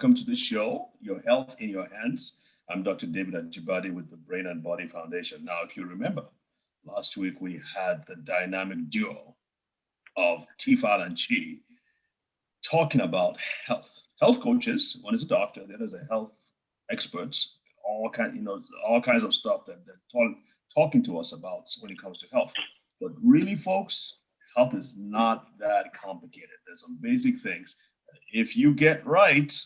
welcome to the show, Your Health in Your Hands. I'm Dr. David Ajibade with the Brain and Body Foundation. Now, if you remember, last week we had the dynamic duo of Tifal and Chi talking about health. Health coaches, one is a doctor, the other is a health experts, all kinds of stuff that they're talking to us about when it comes to health. But really, folks, health is not that complicated. There's some basic things. If you get right,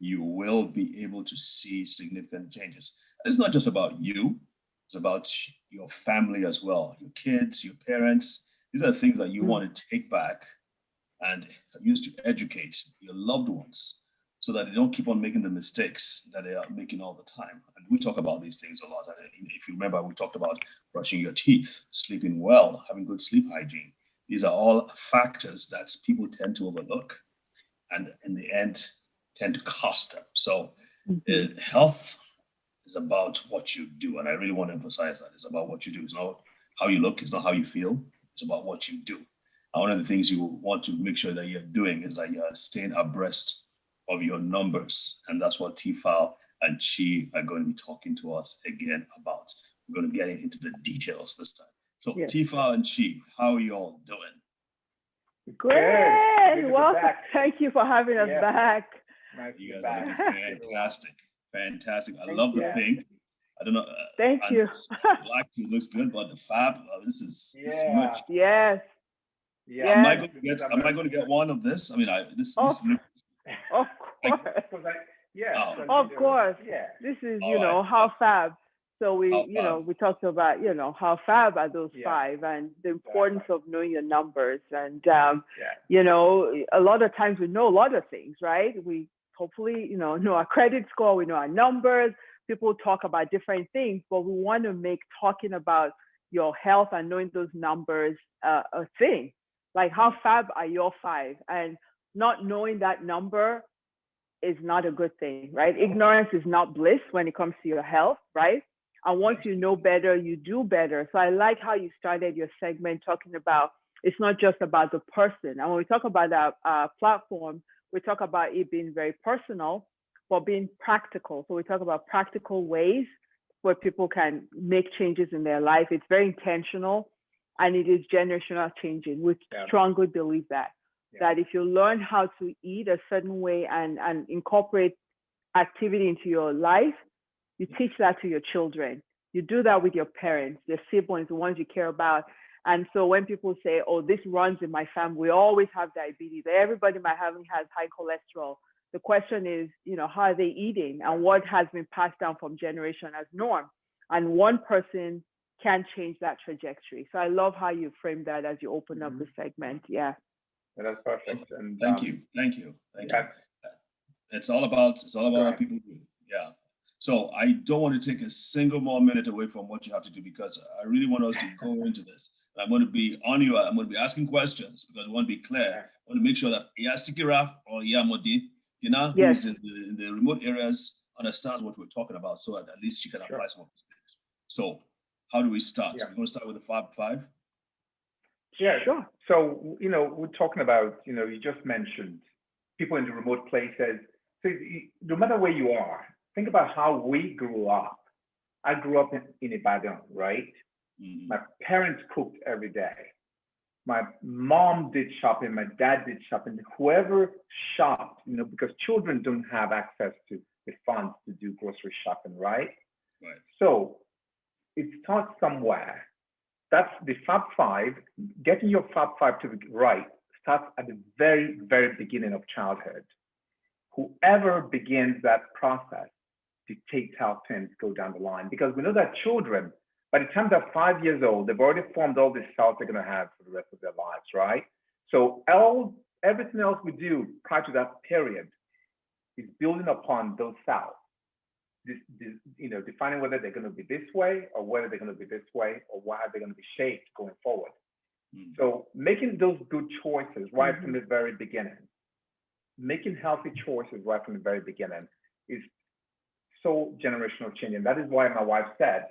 you will be able to see significant changes. And it's not just about you, it's about your family as well, your kids, your parents. These are things that you want to take back and use to educate your loved ones so that they don't keep on making the mistakes that they are making all the time. And we talk about these things a lot. And if you remember, we talked about brushing your teeth, sleeping well, having good sleep hygiene. These are all factors that people tend to overlook and in the end tend to cost them. So health is about what you do. And I really want to emphasize that. It's about what you do. It's not how you look. It's not how you feel. It's about what you do. And one of the things you want to make sure that you're doing is that you're staying abreast of your numbers. And that's what Tifal and Chi are going to be talking to us again about. We're going to get into the details this time. So Tifal and Chi, how are you all doing? Great. Well, thank you for having us back. Nice you guys are fantastic. Fantastic. I love the pink. I don't know. Thank you. Black looks good, but the fab, this is much. Yes. Yeah. Am I going to get one of this? I mean, this looks. Of course. Of course. Yeah. This is, how fab. So we talked about, how fab are those five and the importance of knowing your numbers. And, a lot of times we know a lot of things, right? We hopefully, know our credit score, we know our numbers. People talk about different things, but we want to make talking about your health and knowing those numbers a thing. Like how fab are your five? And not knowing that number is not a good thing, right? Ignorance is not bliss when it comes to your health, right? And once you know better, you do better. So I like how you started your segment talking about it's not just about the person. And when we talk about our platform, we talk about it being very personal, but being practical. So we talk about practical ways where people can make changes in their life. It's very intentional and it is generational changing. We strongly believe that if you learn how to eat a certain way and incorporate activity into your life, you teach that to your children. You do that with your parents, your siblings, the ones you care about. And so when people say, oh, this runs in my family, we always have diabetes. Everybody in my family has high cholesterol. The question is, how are they eating and what has been passed down from generation as norm? And one person can change that trajectory. So I love how you frame that as you open up the segment. Yeah, that's perfect. And thank you. It's all about what people do. Yeah. So I don't want to take a single more minute away from what you have to do because I really want us to go into this. I'm going to be on you. I'm going to be asking questions because we want to be clear. I want to make sure that Sikira or Yamodi, who's in the remote areas, understands what we're talking about so that at least she can apply some of these things. So how do we start? We're going to start with the Fab Five? Yeah, sure. So, we're talking about, you just mentioned people in the remote places. So no matter where you are, think about how we grew up. I grew up in Ibadan, right? Mm-hmm. My parents cooked every day. My mom did shopping. My dad did shopping. Whoever shopped, because children don't have access to the funds to do grocery shopping, right? Right. So it starts somewhere. That's the Fab Five. Getting your Fab Five to be right starts at the very, very beginning of childhood. Whoever begins that process dictates how things go down the line. Because we know that children, by the time they're 5 years old, they've already formed all the cells they're going to have for the rest of their lives, right? So everything else we do prior to that period is building upon those cells. Defining whether they're going to be this way or whether they're going to be this way or how they're going to be shaped going forward. Mm-hmm. So making those good choices right from the very beginning, making healthy choices right from the very beginning is so generational changing. That is why my wife said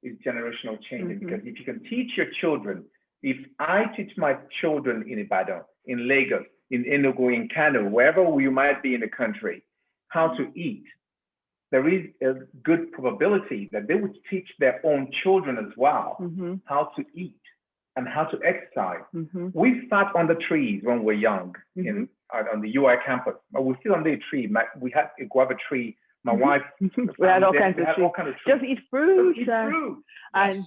it's generational changing, because if you can teach your children, if I teach my children in Ibadan, in Lagos, in Enugu, in Kano, wherever you might be in the country, how to eat, there is a good probability that they would teach their own children as well how to eat and how to exercise. We sat on the trees when we were young on the UI campus. We sit under a tree. We had a guava tree. My wife, we had all kinds of trees. Just eat fruit, and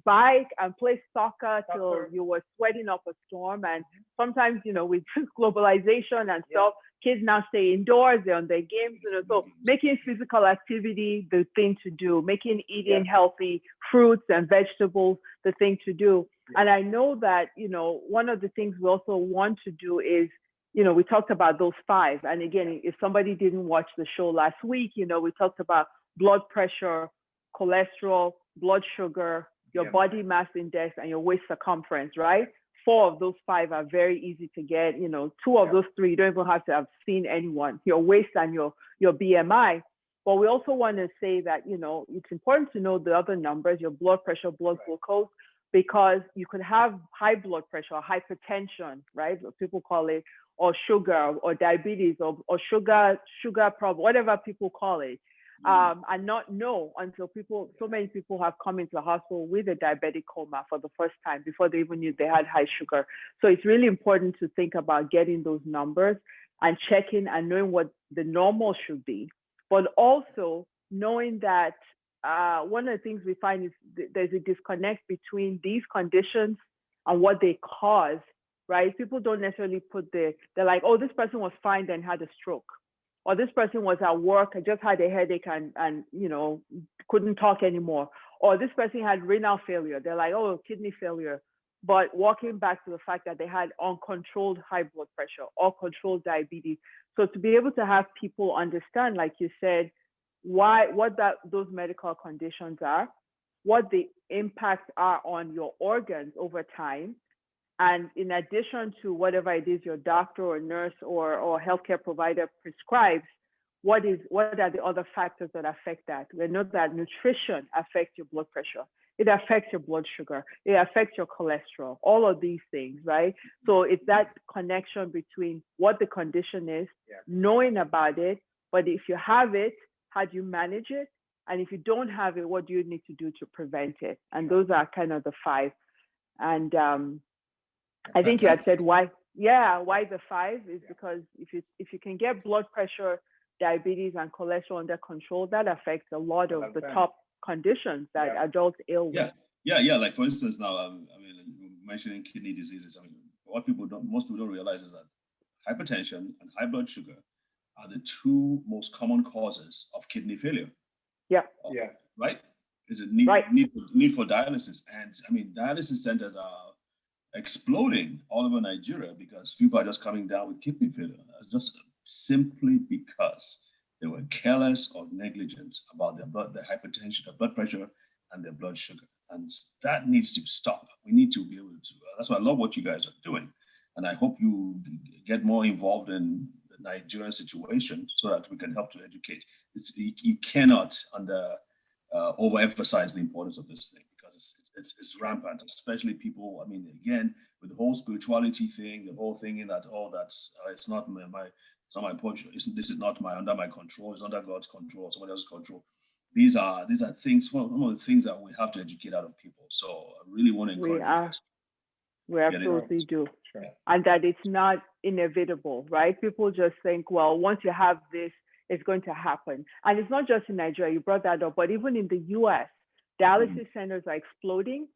bike and play soccer till you were sweating up a storm. And sometimes, with globalization and stuff, kids now stay indoors, they're on their games, so making physical activity the thing to do, making eating healthy fruits and vegetables the thing to do. And I know that, one of the things we also want to do is, we talked about those 5. And again, if somebody didn't watch the show last week, we talked about blood pressure, cholesterol, blood sugar, your body mass index, and your waist circumference, right? 4 of those 5 are very easy to get. 2 of those 3, you don't even have to have seen anyone, your waist and your BMI. But we also want to say that, it's important to know the other numbers, your blood pressure, blood glucose, because you could have high blood pressure or hypertension, right? What people call it, or sugar or diabetes or sugar problem, whatever people call it. And not know until so many people have come into the hospital with a diabetic coma for the first time before they even knew they had high sugar. So it's really important to think about getting those numbers and checking and knowing what the normal should be, but also knowing that one of the things we find is there's a disconnect between these conditions and what they cause, right? People don't necessarily they're like, oh, this person was fine and had a stroke. Or this person was at work and just had a headache and couldn't talk anymore. Or this person had renal failure. They're like, oh, kidney failure. But walking back to the fact that they had uncontrolled high blood pressure or controlled diabetes. So to be able to have people understand, like you said, those medical conditions are, what the impacts are on your organs over time. And in addition to whatever it is your doctor or nurse or healthcare provider prescribes, what are the other factors that affect that? We know that nutrition affects your blood pressure. It affects your blood sugar. It affects your cholesterol, all of these things, right? So it's that connection between what the condition is, knowing about it, but if you have it, how do you manage it? And if you don't have it, what do you need to do to prevent it? And those are kind of the 5. And I think you had said why the 5 is because if you can get blood pressure, diabetes, and cholesterol under control, that affects a lot of the top conditions that adults ill with. Yeah. Like for instance, now mentioning kidney diseases. Most people don't realize is that hypertension and high blood sugar are the 2 most common causes of kidney failure. Right? There's a need for dialysis, and dialysis centers are exploding all over Nigeria because people are just coming down with kidney failure, just simply because they were careless or negligent about their hypertension, their blood pressure, and their blood sugar. And that needs to stop. We need to be able to. That's why I love what you guys are doing, and I hope you get more involved in the Nigerian situation so that we can help to educate. You cannot overemphasize the importance of this thing. It's rampant, especially people. Again, with the whole spirituality thing, the whole thing in that it's not my portion. This is not under my control. It's under God's control, someone else's control. These are things. Some of the things that we have to educate out of people. So I really want to encourage you guys. We absolutely do, and that it's not inevitable, right? People just think, well, once you have this, it's going to happen, and it's not just in Nigeria. You brought that up, but even in the U.S. dialysis centers are exploding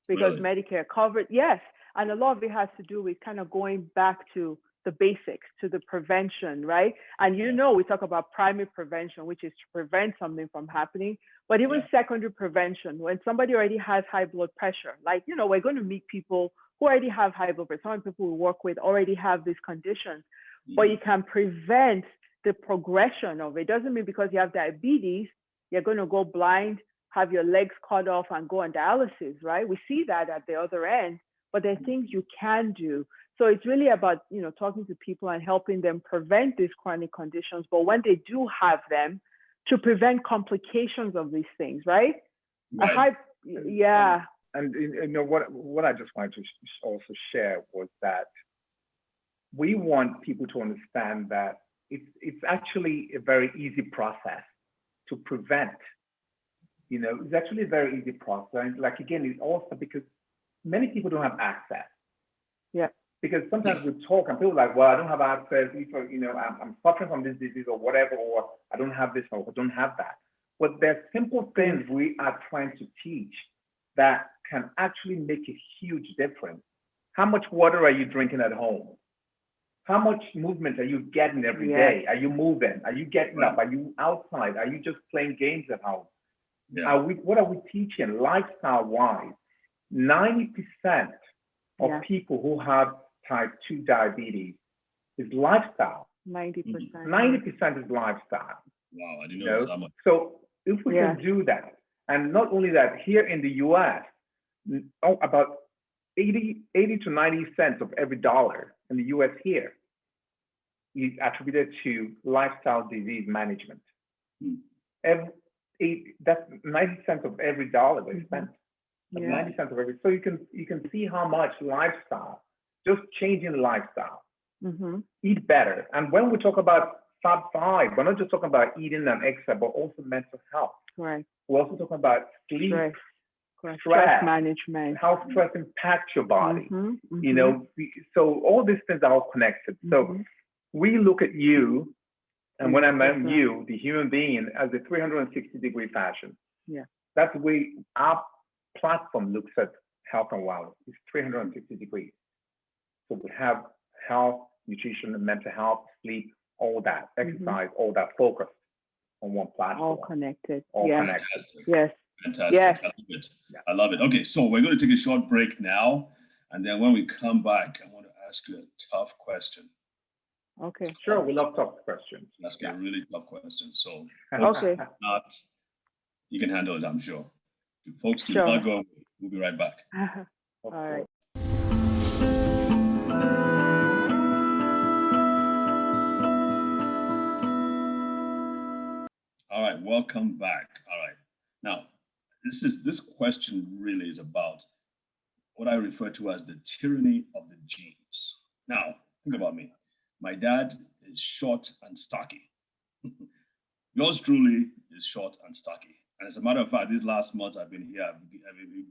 because Medicare covered. Yes. And a lot of it has to do with kind of going back to the basics, to the prevention, right? And we talk about primary prevention, which is to prevent something from happening, but even secondary prevention, when somebody already has high blood pressure, like, we're going to meet people who already have high blood pressure. Some people we work with already have these conditions, but you can prevent the progression of it. It doesn't mean because you have diabetes, you're going to go blind, have your legs cut off and go on dialysis, right? We see that at the other end, but there are things you can do. So it's really about, talking to people and helping them prevent these chronic conditions. But when they do have them, to prevent complications of these things, right? And what I just wanted to also share was that we want people to understand that it's actually a very easy process to prevent. It's actually a very easy process. And like, again, it's also because many people don't have access. Yeah. Because sometimes we talk and people are like, well, I don't have access, I'm suffering from this disease or whatever, or I don't have this or I don't have that. But there's simple things we are trying to teach that can actually make a huge difference. How much water are you drinking at home? How much movement are you getting every day? Are you moving? Are you getting up? Are you outside? Are you just playing games at home? Yeah. What are we teaching lifestyle-wise? 90% of people who have type 2 diabetes is lifestyle. 90%. 90% is lifestyle. Wow, I didn't know that much. So if we can do that, and not only that, here in the US, about 80 to 90 cents of every dollar in the US here is attributed to lifestyle disease management. That's 90 cents of every dollar they spent. 90 cents of every. So you can see how much lifestyle, just changing lifestyle, eat better. And when we talk about Fab 5, we're not just talking about eating and exercise, but also mental health. Right. We're also talking about sleep, stress management, how stress impacts your body. So all these things are all connected. So we look at you, and when I met you, the human being, as a 360-degree fashion. Yeah. That's the way our platform looks at health and wellness. It's 360 degrees. So we have health, nutrition, and mental health, sleep, all that, exercise, all that focus on one platform. All connected. All connected. Yes. Fantastic. Yes. I love it. I love it. Okay, so we're going to take a short break now. And then when we come back, I want to ask you a tough question. Okay. Sure, we love tough questions. Ask you a really tough question. So, okay. You can handle it, I'm sure. Folks, do not go. We'll be right back. All right. All right, welcome back. All right. Now, this question really is about what I refer to as the tyranny of the genes. Now, think about me. My dad is short and stocky. Yours truly is short and stocky. And as a matter of fact, these last months I've been here, I've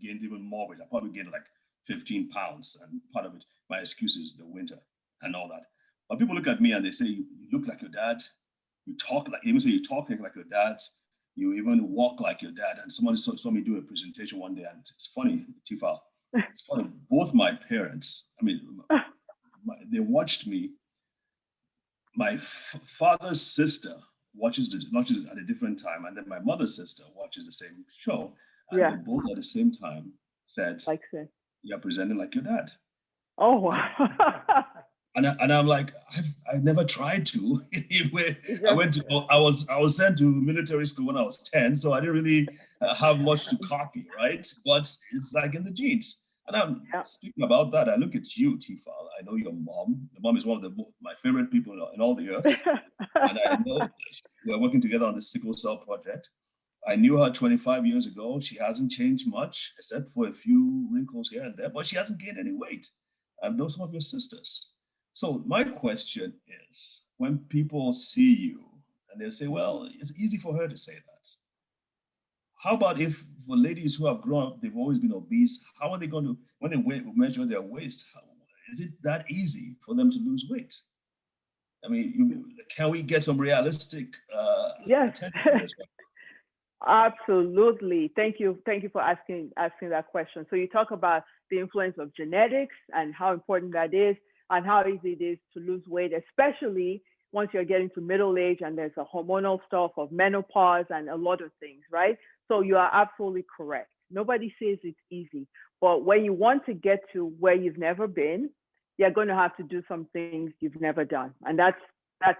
gained even more weight. I probably gained like 15 pounds. And part of it, my excuse is the winter and all that. But people look at me and they say, you look like your dad. You talk like, even say you talk like your dad. You even walk like your dad. And someone saw me do a presentation one day, and it's funny, Tifa. It's funny. Both my parents, they watched me. My father's sister watches at a different time, and then my mother's sister watches the same show. And they both at the same time said, "You're presenting like your dad." Oh wow. And I'm like, I've never tried to. I was sent to military school when I was 10, so I didn't really have much to copy, right? But it's like in the genes. And I'm speaking about that. I look at you, Tifa. I know your mom. Your mom is one of my favorite people in all the earth. And I know we're working together on the sickle cell project. I knew her 25 years ago. She hasn't changed much, except for a few wrinkles here and there, but she hasn't gained any weight. I've known some of your sisters. So my question is, when people see you and they say, well, it's easy for her to say that. How about if for ladies who have grown up, they've always been obese, how are they going to, when they measure their waist, is it that easy for them to lose weight? I mean, can we get some realistic attention to this? Absolutely. Thank you for asking that question. So you talk about the influence of genetics and how important that is, and how easy it is to lose weight, especially once you're getting to middle age and there's a hormonal stuff of menopause and a lot of things, right? So you are absolutely correct. Nobody says it's easy, but when you want to get to where you've never been, you're going to have to do some things you've never done. And that's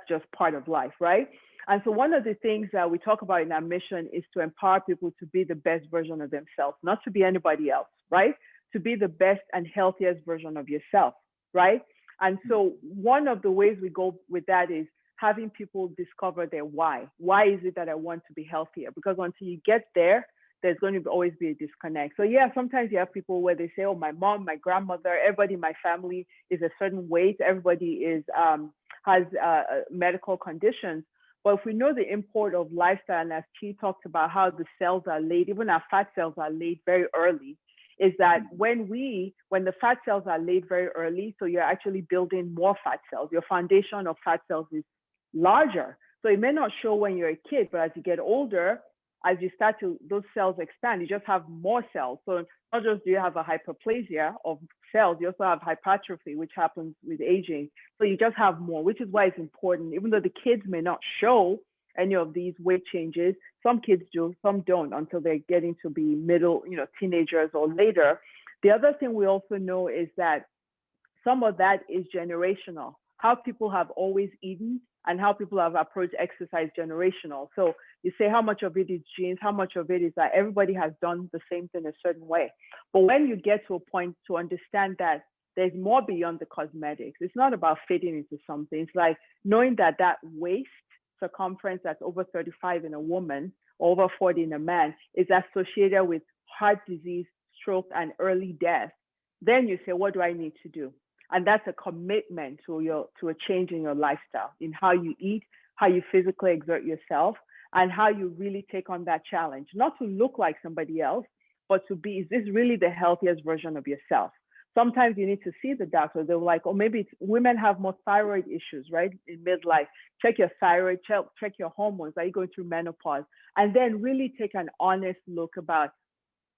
just part of life, right? And so one of the things that we talk about in our mission is to empower people to be the best version of themselves, not to be anybody else, right? To be the best and healthiest version of yourself, right? And so one of the ways we go with that is having people discover their why. Why is it that I want to be healthier? Because until you get there, there's going to always be a disconnect. So yeah, sometimes you have people where they say, oh, my mom, my grandmother, everybody in my family is a certain weight. Everybody is has medical conditions. But if we know the import of lifestyle, and as Chi talked about how the cells are laid, even our fat cells are laid very early, is that when the fat cells are laid very early, so you're actually building more fat cells, your foundation of fat cells is larger. So it may not show when you're a kid, but as you get older, as you start to, those cells expand, you just have more cells. So not just do you have a hyperplasia of cells, you also have hypertrophy, which happens with aging. So you just have more, which is why it's important. Even though the kids may not show any of these weight changes, some kids do, some don't until they're getting to be middle, teenagers or later. The other thing we also know is that some of that is generational. How people have always eaten and how people have approached exercise generational. So you say how much of it is genes, how much of it is that everybody has done the same thing a certain way. But when you get to a point to understand that there's more beyond the cosmetics, it's not about fitting into something. It's like knowing that that waist circumference that's over 35 in a woman, over 40 in a man, is associated with heart disease, stroke, and early death. Then you say, what do I need to do? And that's a commitment to a change in your lifestyle, in how you eat, how you physically exert yourself, and how you really take on that challenge. Not to look like somebody else, but to be, is this really the healthiest version of yourself? Sometimes you need to see the doctor. They're like, oh, maybe women have more thyroid issues, right? In midlife, check your thyroid, check your hormones. Are you going through menopause? And then really take an honest look about,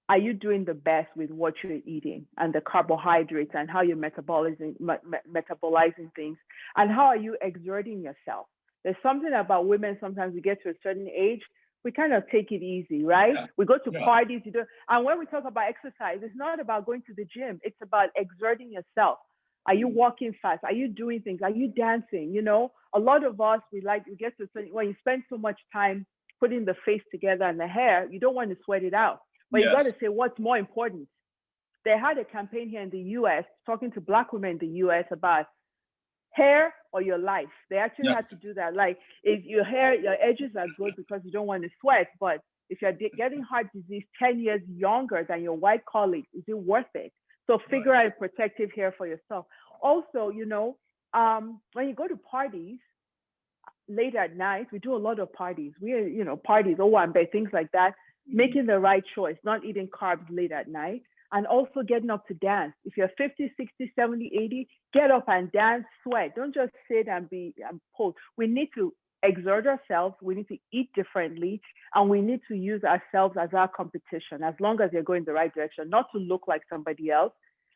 are you doing the best with what you're eating and the carbohydrates and how you're metabolizing things, and how are you exerting yourself? There's something about women, sometimes we get to a certain age, we kind of take it easy, right? Yeah. We go to parties, and when we talk about exercise, it's not about going to the gym, it's about exerting yourself. Are you walking fast? Are you doing things? Are you dancing? A lot of us, we get to a certain, when you spend so much time putting the face together and the hair, you don't want to sweat it out. But you got to say what's more important. They had a campaign here in the US, talking to Black women in the US about hair or your life. They actually had to do that. Like, if your hair, your edges are good because you don't want to sweat, but if you're getting heart disease 10 years younger than your white colleagues, is it worth it? So figure out a protective hair for yourself. Also, when you go to parties late at night, we do a lot of parties. Parties, things like that. Making the right choice, not eating carbs late at night, and also getting up to dance. If you're 50, 60, 70, 80, get up and dance, sweat. Don't just sit and be pulled. We need to exert ourselves. We need to eat differently, and we need to use ourselves as our competition, as long as you're going the right direction, not to look like somebody else.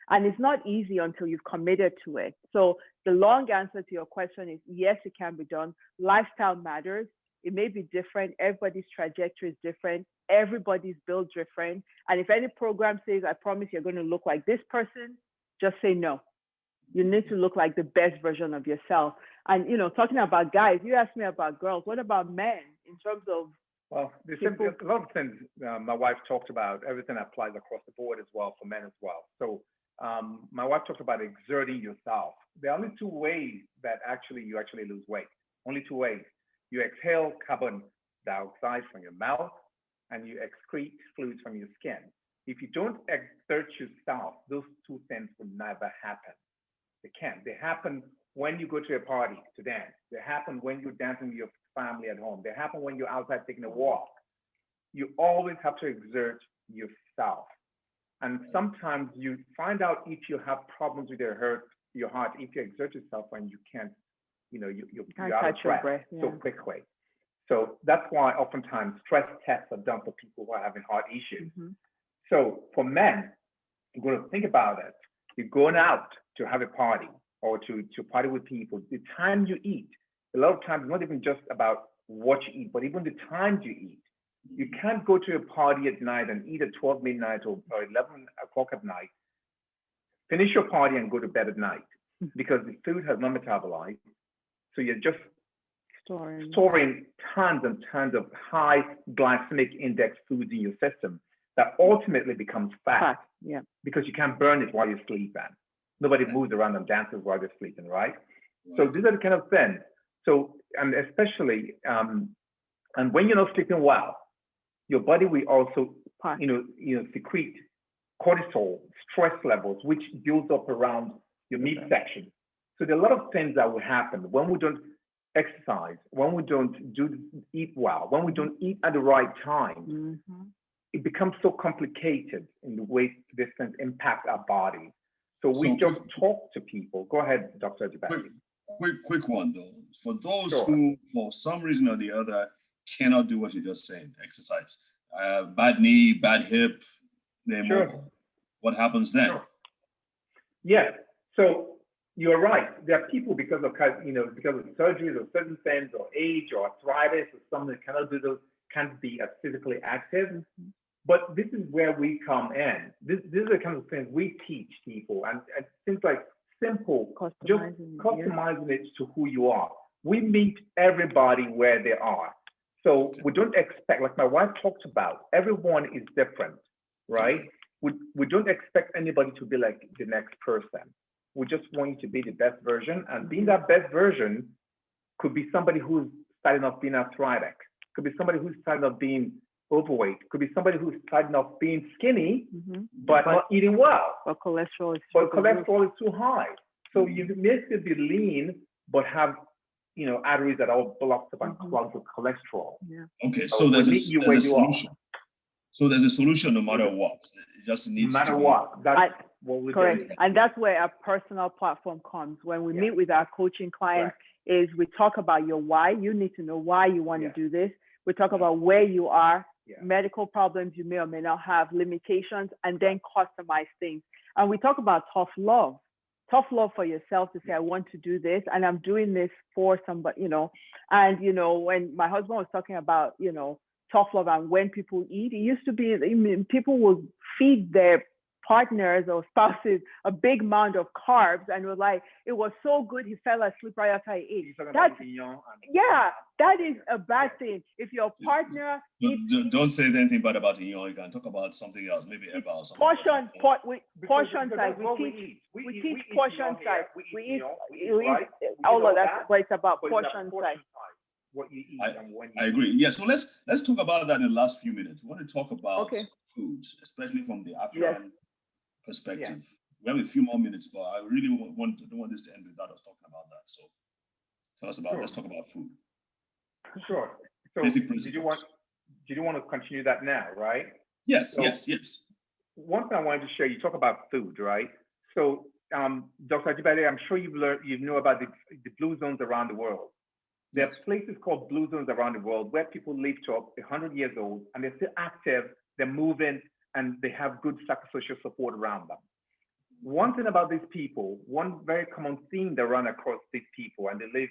And it's not easy until you've committed to it. So the long answer to your question is yes, it can be done. Lifestyle matters. It may be different. Everybody's trajectory is different. Everybody's built different. And if any program says, I promise you're going to look like this person, just say no. You need to look like the best version of yourself. And, talking about guys, you asked me about girls. What about men in terms of? Well, there's a lot of things my wife talked about. Everything applies across the board as well for men as well. So my wife talked about exerting yourself. There are only two ways that you actually lose weight. Only two ways. You exhale carbon dioxide from your mouth and you excrete fluids from your skin. If you don't exert yourself, those two things will never happen. They can't. They happen when you go to a party to dance. They happen when you're dancing with your family at home. They happen when you're outside taking a walk. You always have to exert yourself. And sometimes you find out if you have problems with your heart, if you exert yourself and you can't, you're out of breath so quickly. So that's why oftentimes stress tests are done for people who are having heart issues. Mm-hmm. So for men, you're going to think about it. You're going out to have a party or to party with people. The time you eat, a lot of times it's not even just about what you eat, but even the time you eat. You can't go to a party at night and eat at 12 midnight or 11 o'clock at night, finish your party and go to bed at night because the food has not metabolized. So you're just storing tons and tons of high glycemic index foods in your system that ultimately becomes fat because you can't burn it while you're sleeping. Nobody moves around and dances while they're sleeping, right? So these are the kind of things. So, and especially, and when you're not sleeping well, your body will also, secrete cortisol, stress levels, which builds up around your midsection. So there are a lot of things that will happen when we don't exercise, when we don't eat well, when we don't eat at the right time. It becomes so complicated in the way these things impact our body. So we just talk to people. Go ahead, Dr. Ajibade. Quick one though. For those who, for some reason or the other, cannot do what you just said, exercise, bad knee, bad hip, what happens then? Yeah. So you're right. There are people because of surgeries or certain things or age or arthritis or something that cannot do those, can't be as physically active. But this is where we come in. These are the kind of things we teach people, and things like simple, just customizing it to who you are. We meet everybody where they are. So we don't expect, like my wife talked about, everyone is different, right? We don't expect anybody to be like the next person. We just want you to be the best version, and being that best version could be somebody who's starting off being arthritic, could be somebody who's starting off being overweight, could be somebody who's starting off being skinny, but not eating well. But cholesterol is too high. So you may still be lean, but have arteries that are all blocked up and clogged with cholesterol. Okay, so there's a solution. So there's a solution no matter what. It just needs no matter what. That's what we're correct. doing. And that's where our personal platform comes. When we meet with our coaching clients, is we talk about your why. You need to know why you want to do this. We talk about where you are, medical problems you may or may not have, limitations, and then customize things. And we talk about tough love for yourself to say, I want to do this, and I'm doing this for somebody, And, when my husband was talking about, tough love and when people eat, it used to be, people would feed their partners or spouses a big amount of carbs, and was like, it was so good he fell asleep right after he ate. That is a bad thing. If your partner don't say anything bad about Yhiyh. You can talk about something else, maybe about something. Portion size. We teach portion size. We eat all of that, but it's about portion size. What you eat and when you I agree. Yeah, so let's talk about that in the last few minutes. We want to talk about food, especially from the African perspective. We have a few more minutes, but I really don't want this to end without us talking about that. So tell us about let's talk about food. Sure. So did you want to continue that now, right? Yes. One thing I wanted to share, you talk about food, right? So Dr. Ajibade, I'm sure you know about the blue zones around the world. There are places called blue zones around the world where people live to 100 years old and they're still active, they're moving, and they have good psychosocial support around them. One thing about these people, one very common theme that run across these people, and they live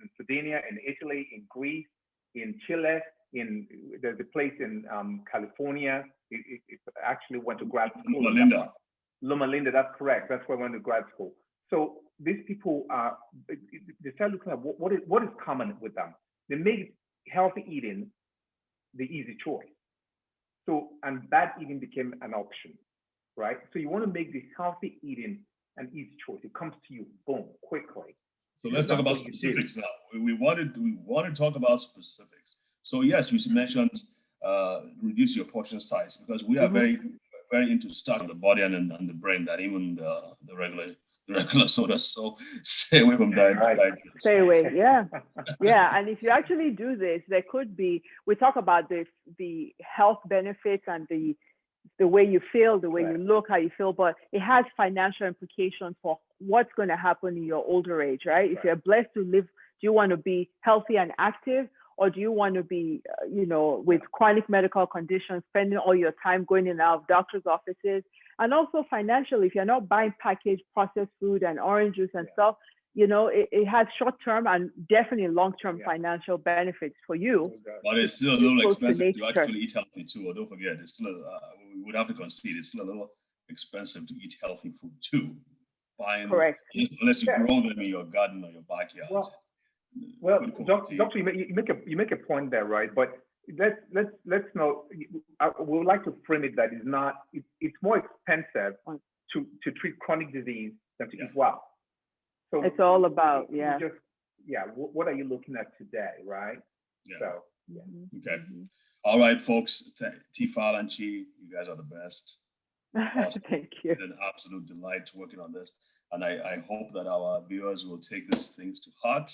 in Sardinia, in Italy, in Greece, in Chile, there's a place in California. It actually went to grad school. Loma Linda, that's correct. That's where I went to grad school. So these people they start looking at what is common with them. They make healthy eating the easy choice. So, and bad eating became an option, right? So you want to make the healthy eating an easy choice. It comes to you, boom, quickly. So let's talk about specifics now. We want to talk about specifics. So yes, we mentioned reduce your portion size, because we are very, very into stuff on the body and the brain that even the regular soda. So stay away from that. Stay away, yeah. And if you actually do this, there could be, we talk about the health benefits and the way you feel, the way you look, how you feel, but it has financial implications for what's going to happen in your older age, right? If you're blessed to live, do you want to be healthy and active, or do you want to be, with chronic medical conditions, spending all your time going in and out of doctor's offices? And also financially, if you're not buying packaged processed food and orange juice and stuff, it has short-term and definitely long-term financial benefits for you. But it's still a little expensive to actually eat healthy too. Or don't forget, it's still we would have to concede it's still a little expensive to eat healthy food too. Correct. Unless you grow them in your garden or your backyard. Well, Doctor, you make a point there, right? But let's know. We would like to frame it that it's more expensive to treat chronic disease than to eat well. So it's all about what are you looking at today, right? Okay. All right, folks. Tifal and Yhiyh, you guys are the best. Awesome. Thank you. It's an absolute delight working on this. And I hope that our viewers will take these things to heart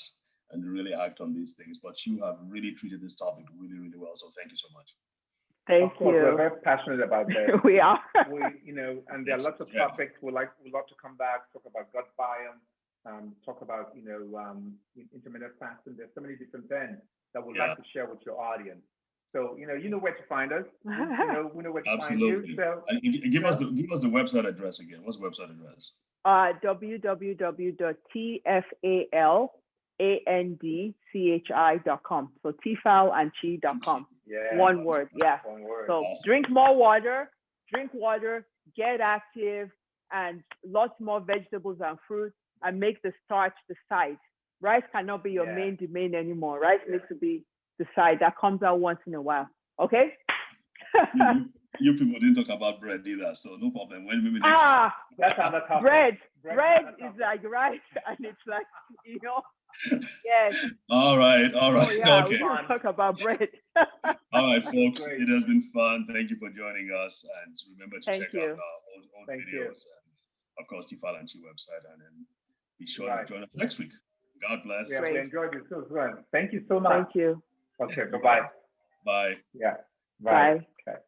and really act on these things. But you have really treated this topic really, really well. So thank you so much. Thank you. We're very passionate about this. We are. And there are lots of topics we'd love to come back, talk about gut biome, talk about, intermittent fasting. There's so many different things that we'd like to share with your audience. So, you know where to find us. We know where to find you. So, give us the website address again. What's the website address? www.tfalandchi.com. So tfalandchi.com. Yeah. One word. Yeah. One word. So Awesome. drink water, get active, and lots more vegetables and fruits, and make the starch the side. Rice cannot be your main domain anymore. Rice needs to be the side that comes out once in a while. Okay? You people didn't talk about bread either, so no problem. When maybe next time. That's another topic. Bread is like rice, and it's like, yes. All right. Oh, yeah, okay. we can talk about bread. All right, folks. It has been fun. Thank you for joining us, and remember to check out our old videos and, of course, the Falusi website, and then be sure to join us next week. God bless. Yeah, we enjoyed it so much. Thank you so much. Thank you. Okay, bye-bye. Bye. Yeah. Bye. Okay.